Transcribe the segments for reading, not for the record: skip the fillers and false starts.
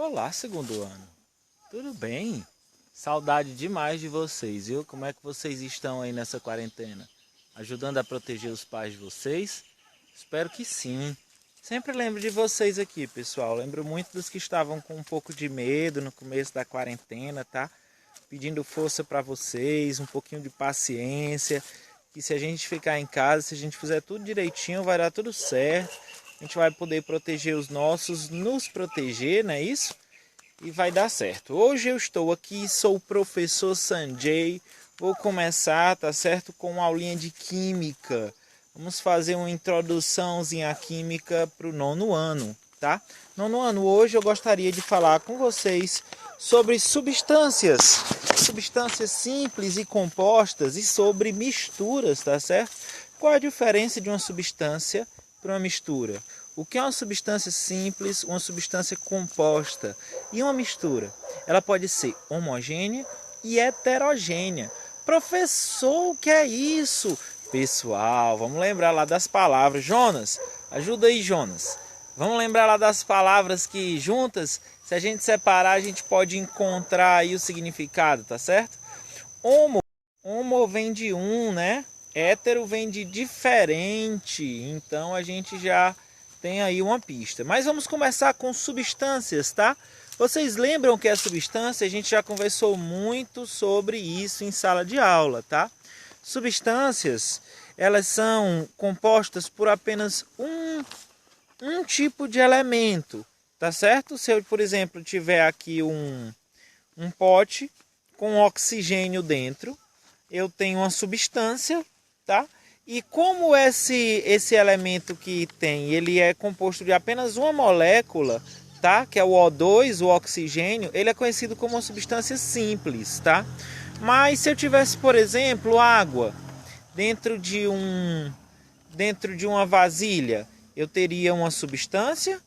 Olá, segundo ano. Tudo bem? Saudade demais de vocês, viu? Como é que vocês estão aí nessa quarentena? Ajudando a proteger os pais de vocês? Espero que sim. Sempre lembro de vocês aqui, pessoal. Lembro muito dos que estavam com um pouco de medo no começo da quarentena, tá? Pedindo força para vocês, um pouquinho de paciência. Que se a gente ficar em casa, se a gente fizer tudo direitinho, vai dar tudo certo. A gente vai poder proteger os nossos, nos proteger, não é isso? E vai dar certo. Hoje eu estou aqui, sou o professor Sanjay. Vou começar, tá certo, com uma aulinha de química. Vamos fazer uma introduçãozinha à química para o nono ano, tá? Nono ano, hoje eu gostaria de falar com vocês sobre substâncias. Substâncias simples e compostas e sobre misturas, tá certo? Qual a diferença de uma substância para uma mistura? O que é uma substância simples, uma substância composta e uma mistura? Ela pode ser homogênea e heterogênea. Professor, o que é isso? Pessoal, vamos lembrar lá das palavras. Jonas, ajuda aí, Jonas. Vamos lembrar lá das palavras que juntas, se a gente separar, a gente pode encontrar aí o significado, tá certo? Homo vem de um, né? Hétero vem de diferente. Então a gente já tem aí uma pista. Mas vamos começar com substâncias, tá? Vocês lembram que é substância? A gente já conversou muito sobre isso em sala de aula, tá? Substâncias, elas são compostas por apenas um tipo de elemento, tá certo? Se eu, por exemplo, tiver aqui um pote com oxigênio dentro, eu tenho uma substância, tá? E como esse elemento que tem, ele é composto de apenas uma molécula, tá? Que é o O2, o oxigênio, ele é conhecido como uma substância simples, tá? Mas se eu tivesse, por exemplo, água dentro de uma vasilha, eu teria uma substância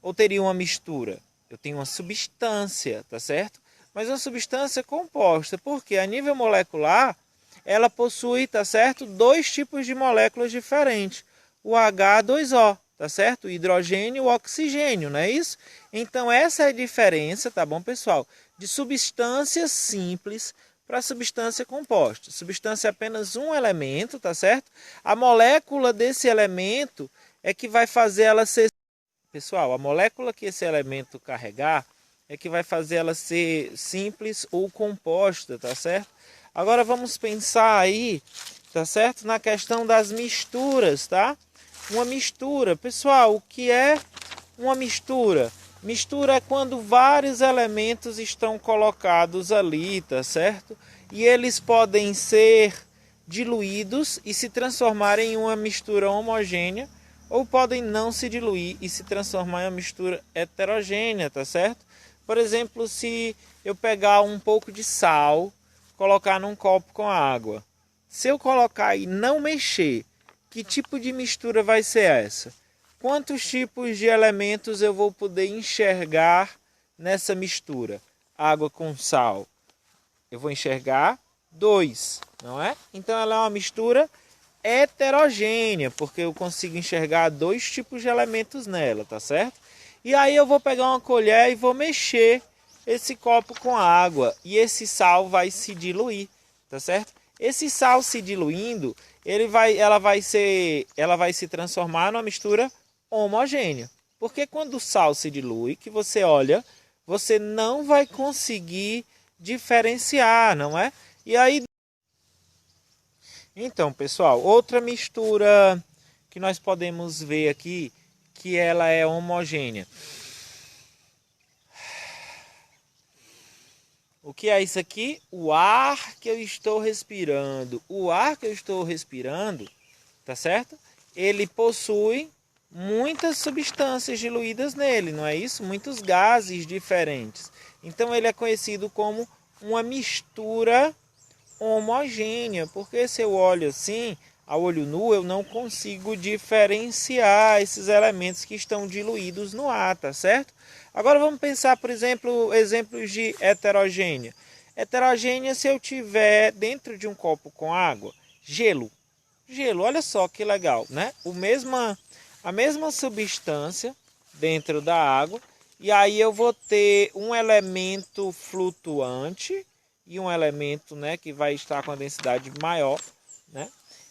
ou teria uma mistura? Eu tenho uma substância, tá certo? Mas uma substância composta, porque a nível molecular ela possui, tá certo, dois tipos de moléculas diferentes, o H2O, tá certo? O hidrogênio e o oxigênio, não é isso? Então essa é a diferença, tá bom, pessoal? De substância simples para substância composta. Substância é apenas um elemento, tá certo? A molécula desse elemento é que vai fazer ela ser... Pessoal, a molécula que esse elemento carregar é que vai fazer ela ser simples ou composta, tá certo? Agora vamos pensar aí, tá certo? Na questão das misturas, tá? Uma mistura, pessoal, o que é uma mistura? Mistura é quando vários elementos estão colocados ali, tá certo? E eles podem ser diluídos e se transformarem em uma mistura homogênea, ou podem não se diluir e se transformar em uma mistura heterogênea, tá certo? Por exemplo, se eu pegar um pouco de sal, colocar num copo com água. Se eu colocar e não mexer, que tipo de mistura vai ser essa? Quantos tipos de elementos eu vou poder enxergar nessa mistura? Água com sal. Eu vou enxergar 2, não é? Então ela é uma mistura heterogênea, porque eu consigo enxergar 2 tipos de elementos nela, tá certo? E aí eu vou pegar uma colher e vou mexer esse copo com água e esse sal vai se diluir, tá certo? Esse sal se diluindo, ela vai se transformar numa mistura homogênea. Porque quando o sal se dilui, que você olha, você não vai conseguir diferenciar, não é? E aí, então, pessoal, outra mistura que nós podemos ver aqui, que ela é homogênea. O que é isso aqui? O ar que eu estou respirando. O ar que eu estou respirando, tá certo? Ele possui muitas substâncias diluídas nele, não é isso? Muitos gases diferentes. Então ele é conhecido como uma mistura homogênea, porque se eu olho assim, a olho nu, eu não consigo diferenciar esses elementos que estão diluídos no ar, tá certo? Agora vamos pensar, por exemplo, exemplos de heterogênea. Heterogênea, se eu tiver dentro de um copo com água, gelo. Gelo, olha só que legal, né? A mesma substância dentro da água E aí eu vou ter um elemento flutuante e um elemento, né, que vai estar com a densidade maior, né?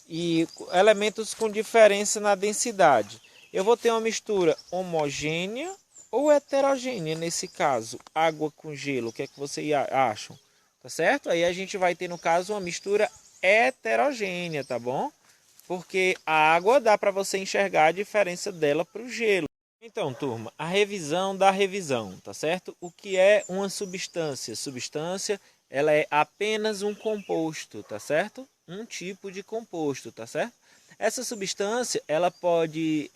E elementos com diferença na densidade. Eu vou ter uma mistura homogênea ou heterogênea nesse caso, água com gelo. O que é que vocês acham? Tá certo? Aí a gente vai ter no caso uma mistura heterogênea, tá bom? Porque a água dá para você enxergar a diferença dela para o gelo. Então, turma, a revisão da revisão, tá certo? O que é uma substância? Substância, ela é apenas um composto, tá certo? Um tipo de composto, tá certo? Essa substância, ela pode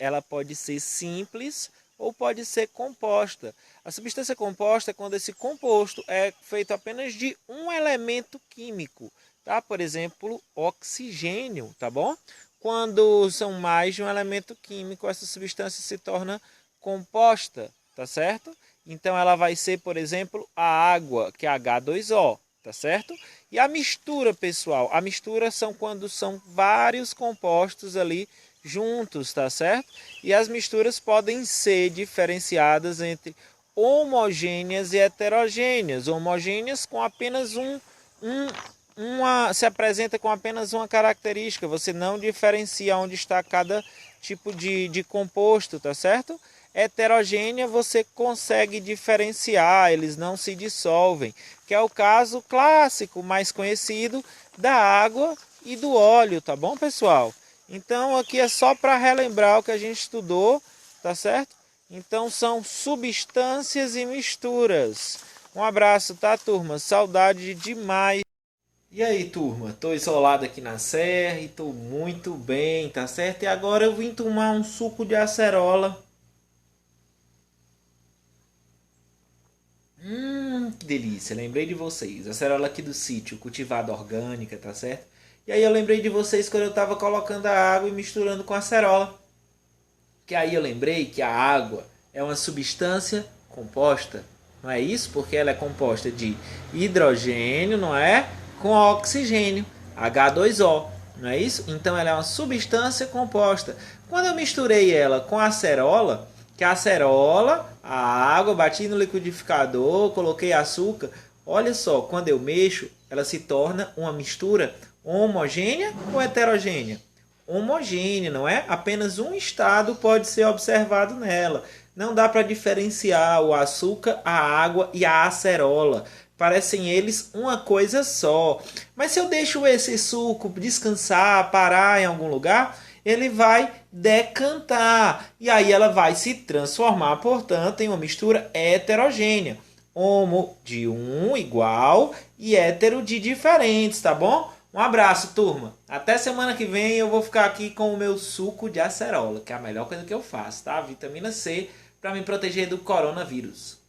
ser simples ou pode ser composta. A substância composta é quando esse composto é feito apenas de um elemento químico, tá? Por exemplo, oxigênio, tá bom? Quando são mais de um elemento químico, essa substância se torna composta, tá certo? Então ela vai ser, por exemplo, a água, que é H2O, tá certo? E a mistura, pessoal, a mistura são quando são vários compostos ali juntos, tá certo? E as misturas podem ser diferenciadas entre homogêneas e heterogêneas. Homogêneas com apenas se apresenta com apenas uma característica, você não diferencia onde está cada tipo de composto, tá certo? Heterogênea você consegue diferenciar, eles não se dissolvem, que é o caso clássico, mais conhecido, da água e do óleo, tá bom, pessoal? Então aqui é só para relembrar o que a gente estudou, tá certo? Então são substâncias e misturas. Um abraço, tá, turma? Saudade demais. E aí, turma? Tô isolado aqui na serra e tô muito bem, tá certo? E agora eu vim tomar um suco de acerola. Que delícia. Lembrei de vocês. Acerola aqui do sítio, cultivada orgânica, tá certo? E aí eu lembrei de vocês quando eu tava colocando a água e misturando com a acerola. Que aí eu lembrei que a água é uma substância composta. Não é isso? Porque ela é composta de hidrogênio, não é? Com oxigênio, H2O. Não é isso? Então ela é uma substância composta. Quando eu misturei ela com a acerola, que a acerola, a água, bati no liquidificador, coloquei açúcar. Olha só, quando eu mexo, ela se torna uma mistura homogênea ou heterogênea? Homogênea, não é? Apenas um estado pode ser observado nela. Não dá para diferenciar o açúcar, a água e a acerola. Parecem eles uma coisa só. Mas se eu deixo esse suco descansar, parar em algum lugar, ele vai decantar. E aí ela vai se transformar, portanto, em uma mistura heterogênea. Homo de um igual e hétero de diferentes, tá bom? Um abraço, turma. Até semana que vem eu vou ficar aqui com o meu suco de acerola, que é a melhor coisa que eu faço, tá? Vitamina C para me proteger do coronavírus.